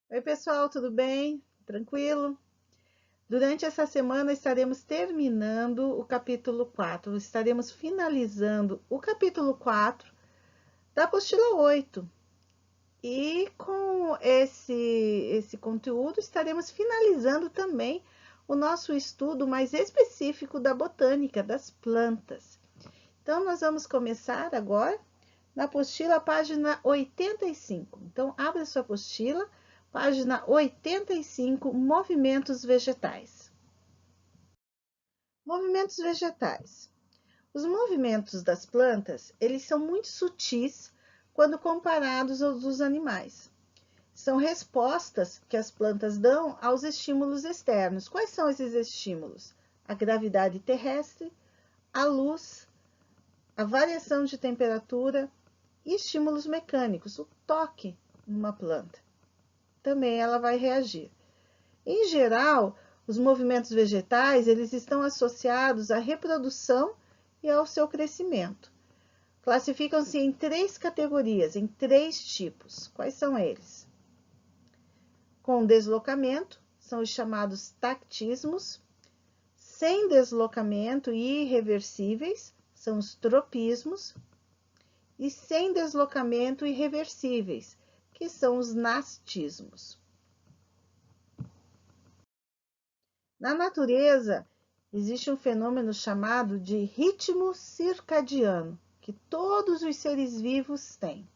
Oi, pessoal, tudo bem? Tranquilo? Durante essa semana estaremos terminando o capítulo 4. Estaremos finalizando o capítulo 4 da apostila 8. E com esse conteúdo estaremos finalizando também o nosso estudo mais específico da botânica, das plantas. Então, nós vamos começar agora na apostila, página 85. Então, abra sua apostila, página 85, movimentos vegetais. Movimentos vegetais. Os movimentos das plantas, eles são muito sutis quando comparados aos dos animais. São respostas que as plantas dão aos estímulos externos. Quais são esses estímulos? A gravidade terrestre, a luz, a variação de temperatura, e estímulos mecânicos, o toque numa planta. Também ela vai reagir. Em geral, os movimentos vegetais, eles estão associados à reprodução e ao seu crescimento. Classificam-se em três categorias, em três tipos. Quais são eles? Com deslocamento, são os chamados tactismos. Sem deslocamento e irreversíveis, são os tropismos. E sem deslocamento irreversíveis, que são os nastismos. Na natureza, existe um fenômeno chamado de ritmo circadiano, que todos os seres vivos têm.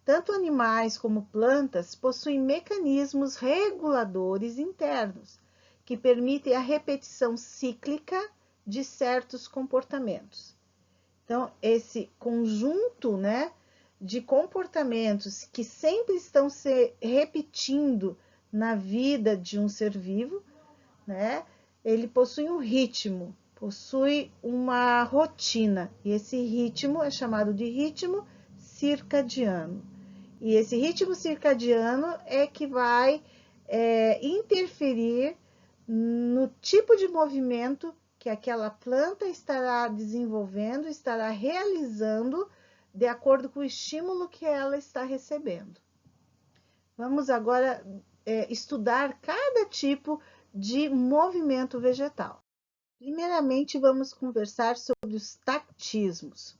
Tanto animais como plantas possuem mecanismos reguladores internos, que permitem a repetição cíclica de certos comportamentos. Então, esse conjunto, de comportamentos que sempre estão se repetindo na vida de um ser vivo, ele possui um ritmo, possui uma rotina, e esse ritmo é chamado de ritmo circadiano. E esse ritmo circadiano é que vai interferir no tipo de movimento que aquela planta estará desenvolvendo, estará realizando de acordo com o estímulo que ela está recebendo. Vamos agora estudar cada tipo de movimento vegetal. Primeiramente, vamos conversar sobre os tactismos.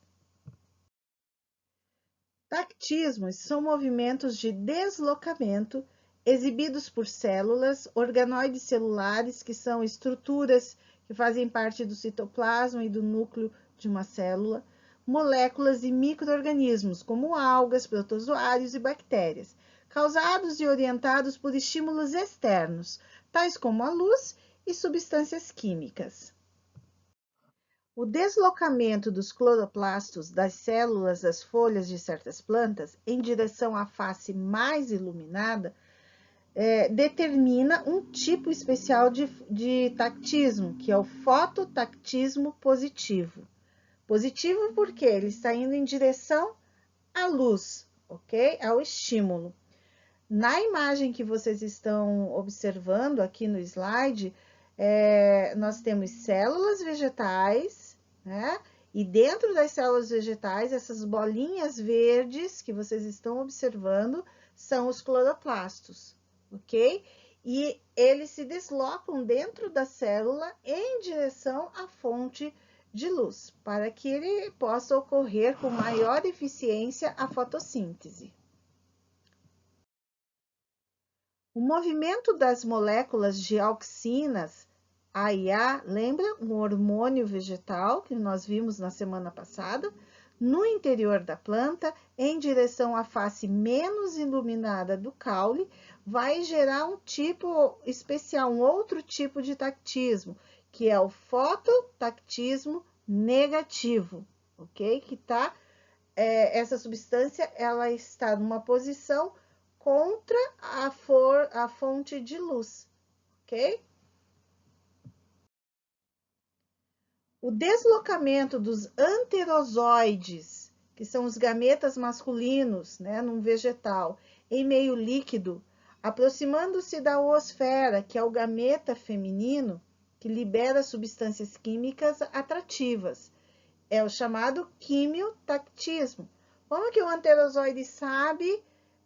Tactismos são movimentos de deslocamento exibidos por células, organoides celulares, que são estruturas que fazem parte do citoplasma e do núcleo de uma célula, moléculas e micro-organismos, como algas, protozoários e bactérias, causados e orientados por estímulos externos, tais como a luz e substâncias químicas. O deslocamento dos cloroplastos das células das folhas de certas plantas em direção à face mais iluminada determina um tipo especial de tactismo, que é o fototactismo positivo. Positivo porque ele está indo em direção à luz, ok? Ao estímulo. Na imagem que vocês estão observando aqui no slide, nós temos células vegetais, E dentro das células vegetais, essas bolinhas verdes que vocês estão observando são os cloroplastos, ok? E eles se deslocam dentro da célula em direção à fonte de luz, para que ele possa ocorrer com maior eficiência a fotossíntese. O movimento das moléculas de auxinas A e A, lembra? Um hormônio vegetal que nós vimos na semana passada, no interior da planta, em direção à face menos iluminada do caule, vai gerar um tipo especial, um outro tipo de tactismo, que é o fototactismo negativo, ok? Essa substância, ela está numa posição contra a fonte de luz, ok? O deslocamento dos anterozoides, que são os gametas masculinos, num vegetal, em meio líquido, aproximando-se da oosfera, que é o gameta feminino, que libera substâncias químicas atrativas. É o chamado quimiotactismo. Como que o anterozoide sabe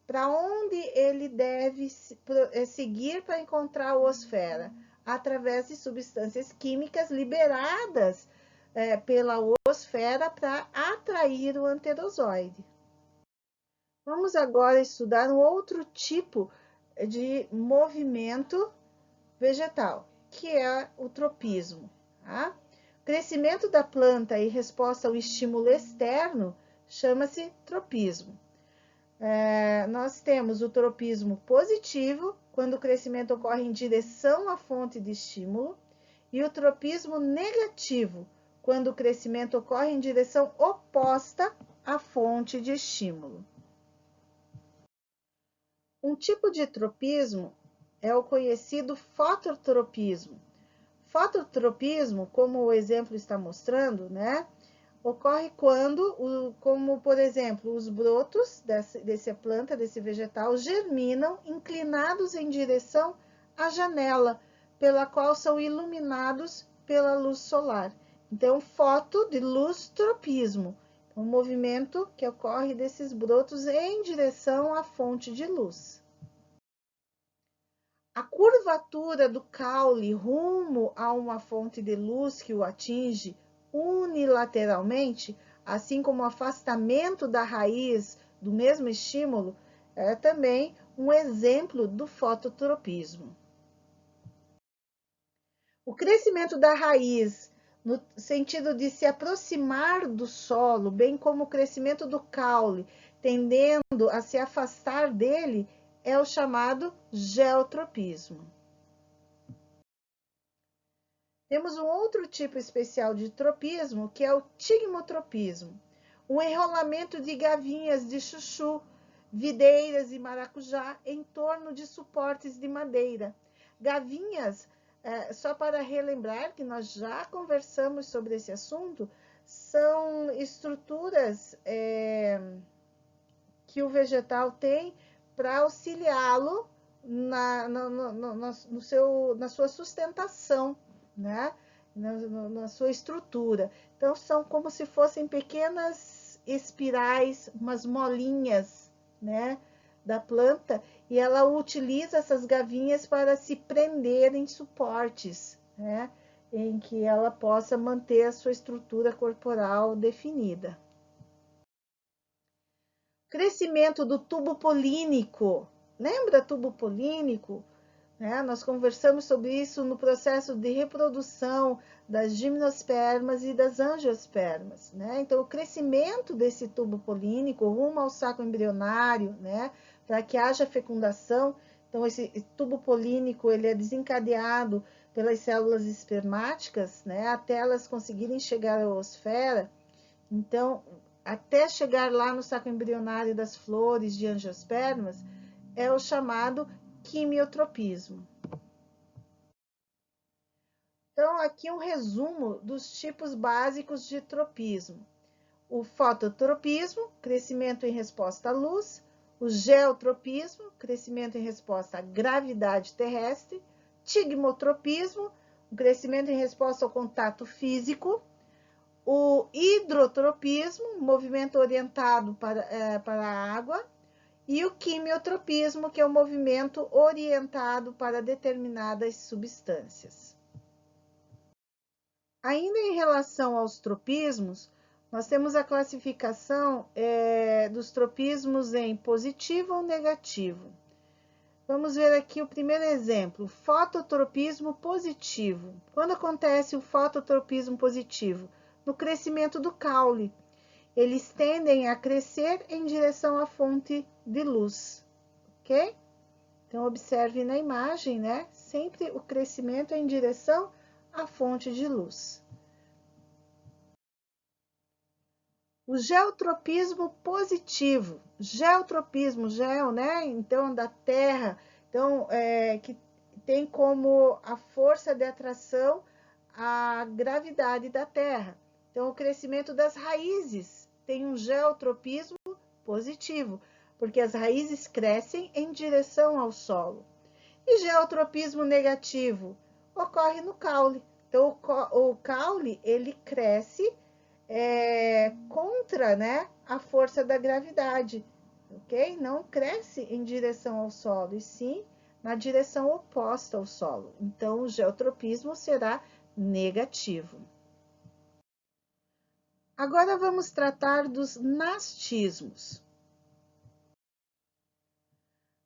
para onde ele deve seguir para encontrar a oosfera? Através de substâncias químicas liberadas pela oosfera para atrair o anterozoide. Vamos agora estudar um outro tipo de movimento vegetal, que é o tropismo. Tá? O crescimento da planta em resposta ao estímulo externo chama-se tropismo. Nós temos o tropismo positivo, quando o crescimento ocorre em direção à fonte de estímulo, e o tropismo negativo, quando o crescimento ocorre em direção oposta à fonte de estímulo. Um tipo de tropismo é o conhecido fototropismo. Fototropismo, como o exemplo está mostrando, né, ocorre quando, como por exemplo, os brotos dessa planta, desse vegetal, germinam inclinados em direção à janela, pela qual são iluminados pela luz solar. Então, foto de luz tropismo, um movimento que ocorre desses brotos em direção à fonte de luz. A curvatura do caule rumo a uma fonte de luz que o atinge unilateralmente, assim como o afastamento da raiz do mesmo estímulo, é também um exemplo do fototropismo. O crescimento da raiz, no sentido de se aproximar do solo, bem como o crescimento do caule, tendendo a se afastar dele, é o chamado geotropismo. Temos um outro tipo especial de tropismo, que é o tigmotropismo, um enrolamento de gavinhas de chuchu, videiras e maracujá em torno de suportes de madeira. Gavinhas, só para relembrar que nós já conversamos sobre esse assunto, são estruturas que o vegetal tem para auxiliá-lo na sua sustentação, né? Na sua estrutura. Então, são como se fossem pequenas espirais, umas molinhas, né, da planta, e ela utiliza essas gavinhas para se prender em suportes, né, em que ela possa manter a sua estrutura corporal definida. Crescimento do tubo polínico. Lembra tubo polínico? Nós conversamos sobre isso no processo de reprodução das gimnospermas e das angiospermas. Então, o crescimento desse tubo polínico rumo ao saco embrionário, para que haja fecundação. Então, esse tubo polínico ele é desencadeado pelas células espermáticas, até elas conseguirem chegar à oosfera. Então, até chegar lá no saco embrionário das flores de angiospermas, é o chamado quimiotropismo. Então, aqui um resumo dos tipos básicos de tropismo. O fototropismo, crescimento em resposta à luz. O geotropismo, crescimento em resposta à gravidade terrestre. Tigmotropismo, o crescimento em resposta ao contato físico. O hidrotropismo, movimento orientado para a água. E o quimiotropismo, que é o movimento orientado para determinadas substâncias. Ainda em relação aos tropismos, nós temos a classificação dos tropismos em positivo ou negativo. Vamos ver aqui o primeiro exemplo, fototropismo positivo. Quando acontece o fototropismo positivo? No crescimento do caule. Eles tendem a crescer em direção à fonte de luz, ok? Então, observe na imagem, sempre o crescimento é em direção à fonte de luz. O geotropismo positivo. Geotropismo, então, da Terra, então, que tem como a força de atração a gravidade da Terra. Então, o crescimento das raízes tem um geotropismo positivo, porque as raízes crescem em direção ao solo. E geotropismo negativo ocorre no caule. Então, o caule, ele cresce contra, a força da gravidade. ok? Não cresce em direção ao solo, e sim na direção oposta ao solo. Então, o geotropismo será negativo. Agora vamos tratar dos nastismos.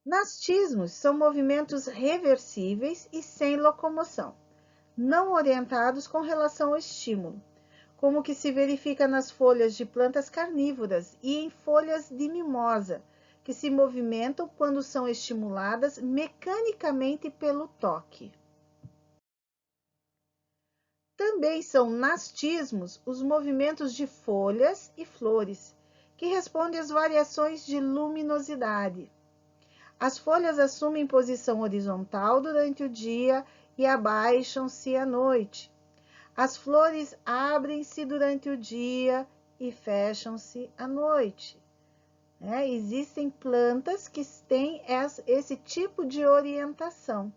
Nastismos são movimentos reversíveis e sem locomoção, não orientados com relação ao estímulo, como o que se verifica nas folhas de plantas carnívoras e em folhas de mimosa, que se movimentam quando são estimuladas mecanicamente pelo toque. Também são nastismos os movimentos de folhas e flores, que respondem às variações de luminosidade. As folhas assumem posição horizontal durante o dia e abaixam-se à noite. As flores abrem-se durante o dia e fecham-se à noite. Existem plantas que têm esse tipo de orientação.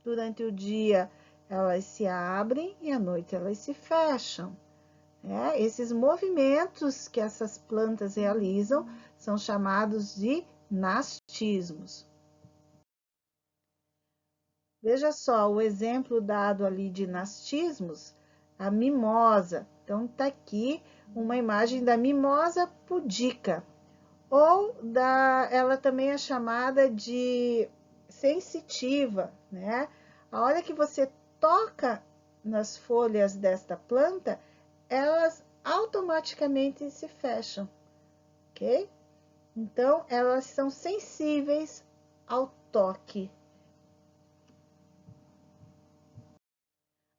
Durante o dia, elas se abrem e à noite elas se fecham. Esses movimentos que essas plantas realizam são chamados de nastismos. Veja só o exemplo dado ali de nastismos, a mimosa. Então, está aqui uma imagem da mimosa pudica, ou ela também é chamada de sensitiva, né? A hora que você toca nas folhas desta planta, elas automaticamente se fecham, ok? Então, elas são sensíveis ao toque.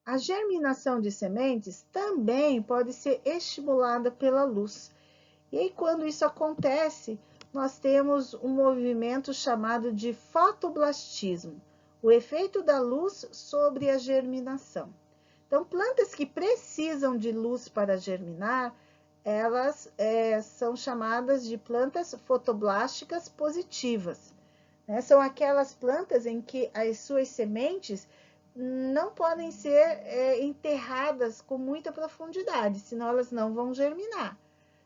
A germinação de sementes também pode ser estimulada pela luz. E aí, quando isso acontece, nós temos um movimento chamado de fotoblastismo, o efeito da luz sobre a germinação. Então, plantas que precisam de luz para germinar, elas são chamadas de plantas fotoblásticas positivas. São aquelas plantas em que as suas sementes não podem ser enterradas com muita profundidade, senão elas não vão germinar.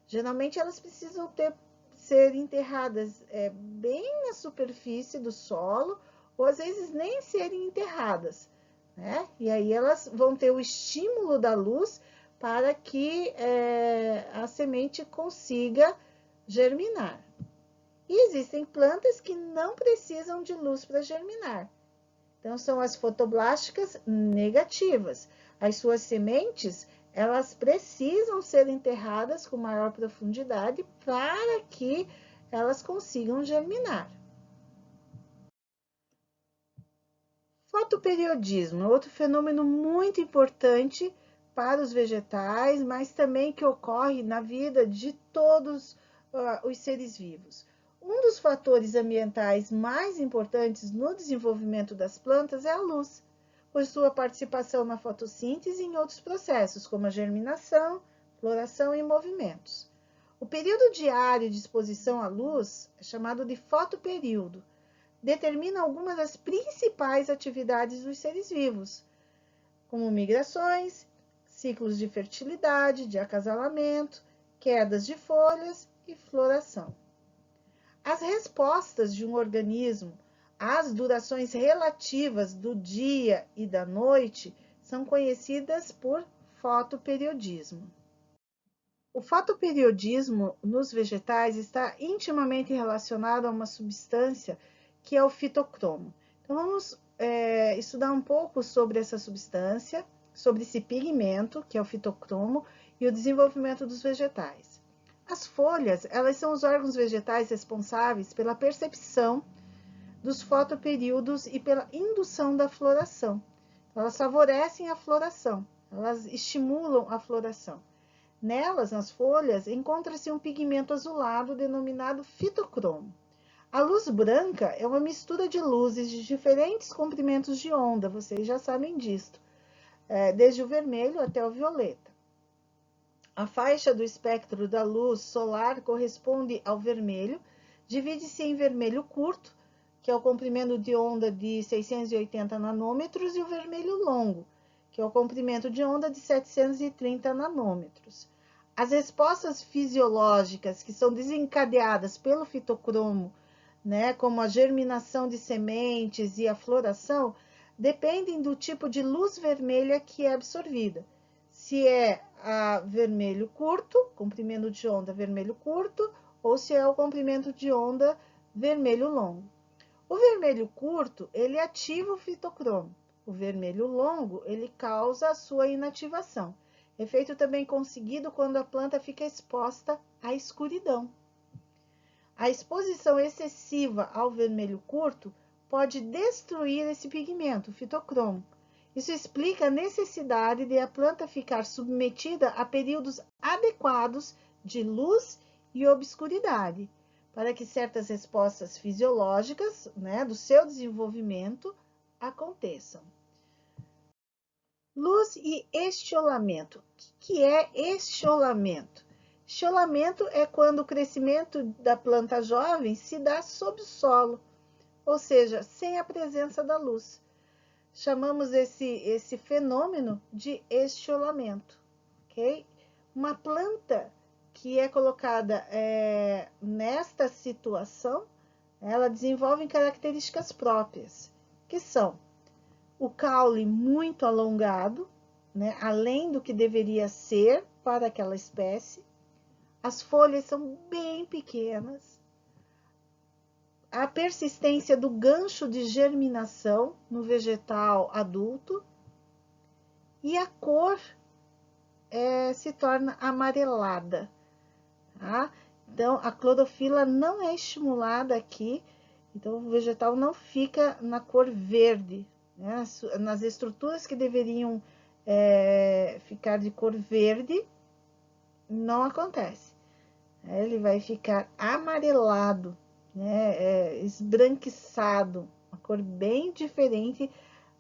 Geralmente elas precisam ser enterradas bem na superfície do solo, ou às vezes nem serem enterradas, né? E aí elas vão ter o estímulo da luz para que a semente consiga germinar. E existem plantas que não precisam de luz para germinar. Então, são as fotoblásticas negativas. As suas sementes, elas precisam ser enterradas com maior profundidade para que elas consigam germinar. Fotoperiodismo é outro fenômeno muito importante para os vegetais, mas também que ocorre na vida de todos os seres vivos. Um dos fatores ambientais mais importantes no desenvolvimento das plantas é a luz, por sua participação na fotossíntese e em outros processos, como a germinação, floração e movimentos. O período diário de exposição à luz é chamado de fotoperíodo. Determina algumas das principais atividades dos seres vivos, como migrações, ciclos de fertilidade, de acasalamento, quedas de folhas e floração. As respostas de um organismo às durações relativas do dia e da noite são conhecidas por fotoperiodismo. O fotoperiodismo nos vegetais está intimamente relacionado a uma substância que é o fitocromo. Então, vamos estudar um pouco sobre essa substância, sobre esse pigmento, que é o fitocromo, e o desenvolvimento dos vegetais. As folhas, elas são os órgãos vegetais responsáveis pela percepção dos fotoperíodos e pela indução da floração. Elas favorecem a floração, elas estimulam a floração. Nelas, nas folhas, encontra-se um pigmento azulado denominado fitocromo. A luz branca é uma mistura de luzes de diferentes comprimentos de onda, vocês já sabem disto, desde o vermelho até o violeta. A faixa do espectro da luz solar corresponde ao vermelho, divide-se em vermelho curto, que é o comprimento de onda de 680 nanômetros, e o vermelho longo, que é o comprimento de onda de 730 nanômetros. As respostas fisiológicas que são desencadeadas pelo fitocromo, né, como a germinação de sementes e a floração, dependem do tipo de luz vermelha que é absorvida. Se é a vermelho curto, comprimento de onda vermelho curto, ou se é o comprimento de onda vermelho longo. O vermelho curto, ele ativa o fitocromo. O vermelho longo, ele causa a sua inativação. Efeito também conseguido quando a planta fica exposta à escuridão. A exposição excessiva ao vermelho curto pode destruir esse pigmento, o fitocromo. Isso explica a necessidade de a planta ficar submetida a períodos adequados de luz e obscuridade, para que certas respostas fisiológicas, né, do seu desenvolvimento aconteçam. Luz e estiolamento. O que é estiolamento? Estiolamento é quando o crescimento da planta jovem se dá sob o solo, ou seja, sem a presença da luz. Chamamos esse fenômeno de estiolamento, ok? Uma planta que é colocada nesta situação, ela desenvolve características próprias, que são o caule muito alongado, né, além do que deveria ser para aquela espécie. As folhas são bem pequenas. A persistência do gancho de germinação no vegetal adulto. E a cor se torna amarelada. Tá? Então, a clorofila não é estimulada aqui, então o vegetal não fica na cor verde, né? Nas estruturas que deveriam ficar de cor verde, não acontece. Ele vai ficar amarelado, né? Esbranquiçado, uma cor bem diferente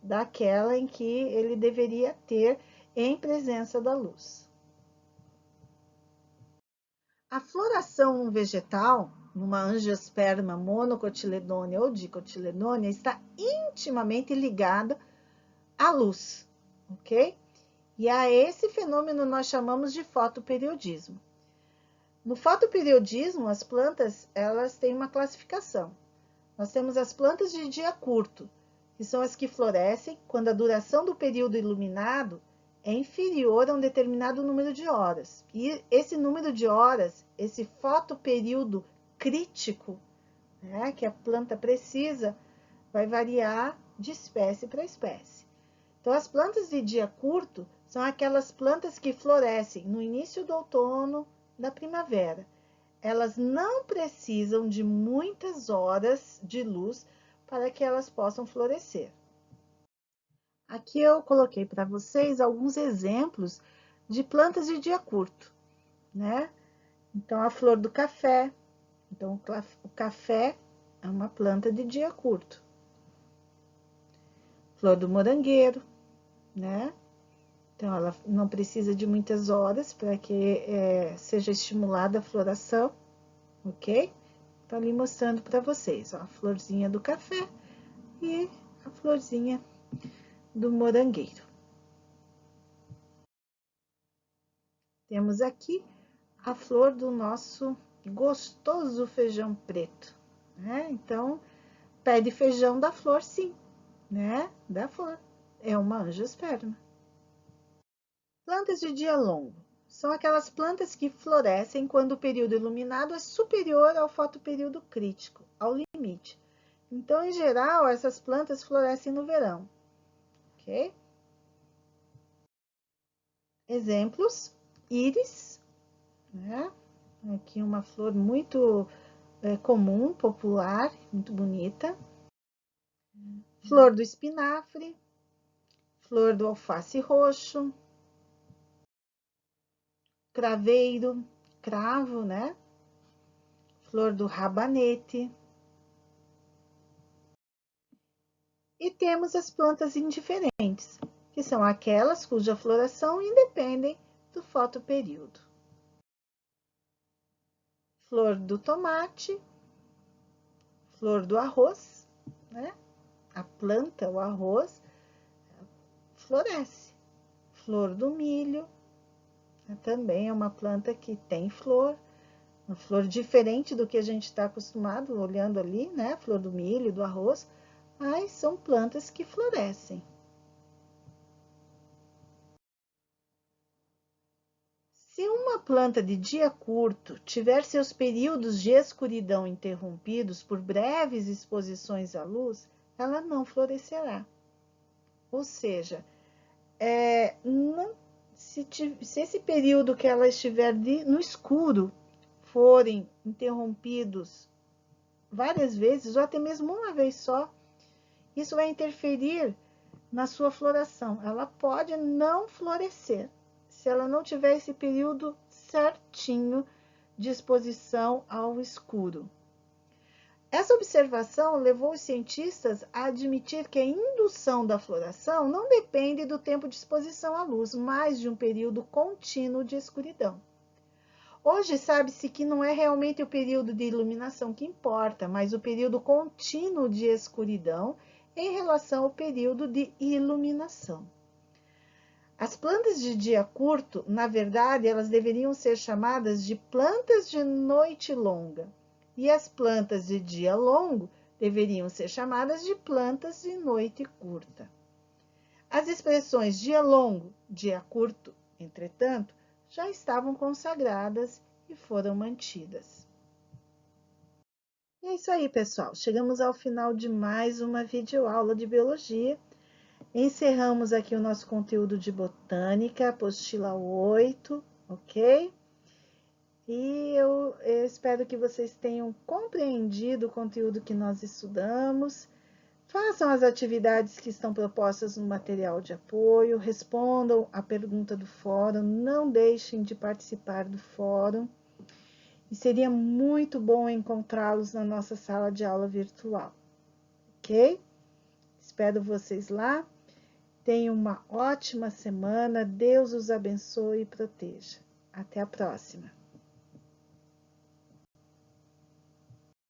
daquela em que ele deveria ter em presença da luz. A floração vegetal, numa angiosperma monocotiledônea ou dicotiledônea, está intimamente ligada à luz, ok? E a esse fenômeno nós chamamos de fotoperiodismo. No fotoperiodismo, as plantas, elas têm uma classificação. Nós temos as plantas de dia curto, que são as que florescem quando a duração do período iluminado é inferior a um determinado número de horas. E esse número de horas, esse fotoperíodo crítico, né, que a planta precisa, vai variar de espécie para espécie. Então, as plantas de dia curto são aquelas plantas que florescem no início do outono, da primavera. Elas não precisam de muitas horas de luz para que elas possam florescer. Aqui eu coloquei para vocês alguns exemplos de plantas de dia curto, né? Então, a flor do café. Então, o café é uma planta de dia curto. Flor do morangueiro, né? Então, ela não precisa de muitas horas para que seja estimulada a floração, ok? Estou ali mostrando para vocês, ó, a florzinha do café e a florzinha do morangueiro. Temos aqui a flor do nosso gostoso feijão preto, né? Então, pé de feijão da flor, sim, né? Da flor. É uma angiosperma. Plantas de dia longo. São aquelas plantas que florescem quando o período iluminado é superior ao fotoperíodo crítico, ao limite. Então, em geral, essas plantas florescem no verão, ok? Exemplos, íris, né? Aqui uma flor muito comum, popular, muito bonita. Flor do espinafre, flor do alface roxo, craveiro, cravo, né? Flor do rabanete. E temos as plantas indiferentes, que são aquelas cuja floração independem do fotoperíodo. Flor do tomate, flor do arroz, né? A planta, o arroz, floresce. Flor do milho, Também é uma planta que tem flor, uma flor diferente do que a gente está acostumado olhando ali, né? Flor do milho, do arroz, mas são plantas que florescem. Se uma planta de dia curto tiver seus períodos de escuridão interrompidos por breves exposições à luz, ela não florescerá. Ou seja, se esse período que ela estiver no escuro forem interrompidos várias vezes, ou até mesmo uma vez só, isso vai interferir na sua floração. Ela pode não florescer se ela não tiver esse período certinho de exposição ao escuro. Essa observação levou os cientistas a admitir que a indução da floração não depende do tempo de exposição à luz, mas de um período contínuo de escuridão. Hoje sabe-se que não é realmente o período de iluminação que importa, mas o período contínuo de escuridão em relação ao período de iluminação. As plantas de dia curto, na verdade, elas deveriam ser chamadas de plantas de noite longa, e as plantas de dia longo deveriam ser chamadas de plantas de noite curta. As expressões dia longo, dia curto, entretanto, já estavam consagradas e foram mantidas. E é isso aí, pessoal. Chegamos ao final de mais uma videoaula de biologia. Encerramos aqui o nosso conteúdo de botânica, apostila 8, ok? E eu espero que vocês tenham compreendido o conteúdo que nós estudamos. Façam as atividades que estão propostas no material de apoio, respondam a pergunta do fórum, não deixem de participar do fórum. E seria muito bom encontrá-los na nossa sala de aula virtual, ok? Espero vocês lá. Tenham uma ótima semana. Deus os abençoe e proteja. Até a próxima.